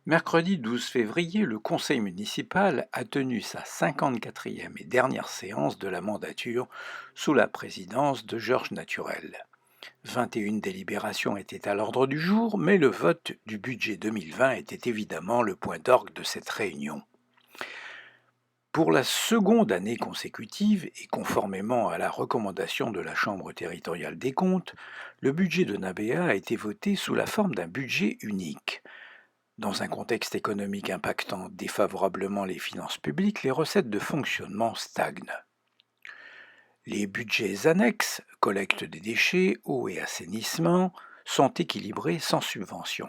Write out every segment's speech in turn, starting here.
Mercredi 12 février, le conseil municipal a tenu sa 54e et dernière séance de la mandature sous la présidence de Georges Naturel. 21 délibérations étaient à l'ordre du jour, mais le vote du budget 2020 était évidemment le point d'orgue de cette réunion. Pour la seconde année consécutive, et conformément à la recommandation de la Chambre territoriale des comptes, le budget de Nabéa a été voté sous la forme d'un budget unique. Dans un contexte économique impactant défavorablement les finances publiques, les recettes de fonctionnement stagnent. Les budgets annexes, collecte des déchets, eau et assainissement, sont équilibrés sans subvention.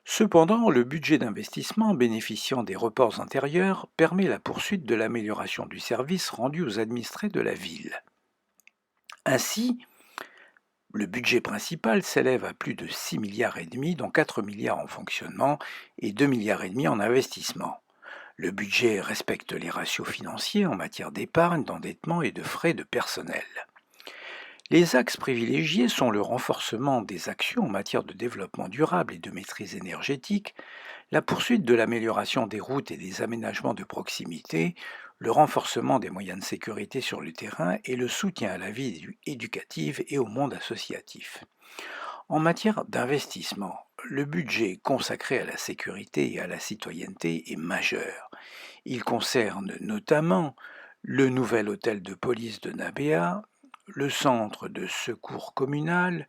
Cependant, le budget d'investissement bénéficiant des reports antérieurs permet la poursuite de l'amélioration du service rendu aux administrés de la ville. Ainsi, le budget principal s'élève à plus de 6,5 milliards, dont 4 milliards en fonctionnement et 2,5 milliards en investissement. Le budget respecte les ratios financiers en matière d'épargne, d'endettement et de frais de personnel. Les axes privilégiés sont le renforcement des actions en matière de développement durable et de maîtrise énergétique, la poursuite de l'amélioration des routes et des aménagements de proximité, le renforcement des moyens de sécurité sur le terrain et le soutien à la vie éducative et au monde associatif. En matière d'investissement, le budget consacré à la sécurité et à la citoyenneté est majeur. Il concerne notamment le nouvel hôtel de police de Nabéa, le centre de secours communal,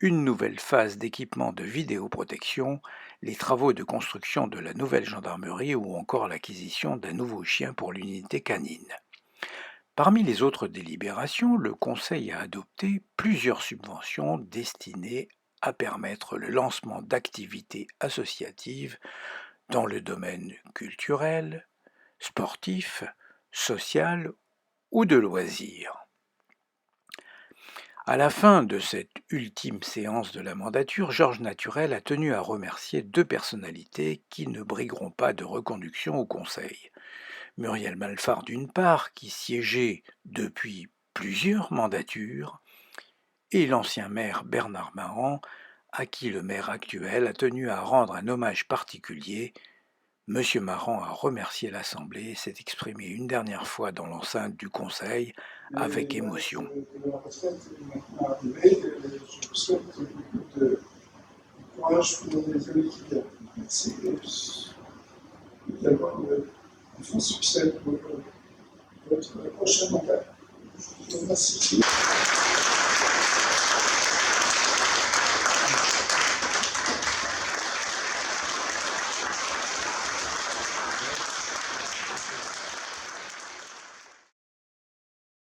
une nouvelle phase d'équipement de vidéoprotection, les travaux de construction de la nouvelle gendarmerie ou encore l'acquisition d'un nouveau chien pour l'unité canine. Parmi les autres délibérations, le Conseil a adopté plusieurs subventions destinées à permettre le lancement d'activités associatives dans le domaine culturel, sportif, social ou de loisirs. À la fin de cette ultime séance de la mandature, Georges Naturel a tenu à remercier deux personnalités qui ne brigueront pas de reconduction au Conseil. Muriel Malfart d'une part, qui siégeait depuis plusieurs mandatures, et l'ancien maire Bernard Maran, à qui le maire actuel a tenu à rendre un hommage particulier. M. Maran a remercié l'Assemblée et s'est exprimé une dernière fois dans l'enceinte du Conseil avec émotion. Je vous souhaite beaucoup de courage pour les années qui viennent. Merci et également un franc succès pour votre prochain mandat. Je vous remercie.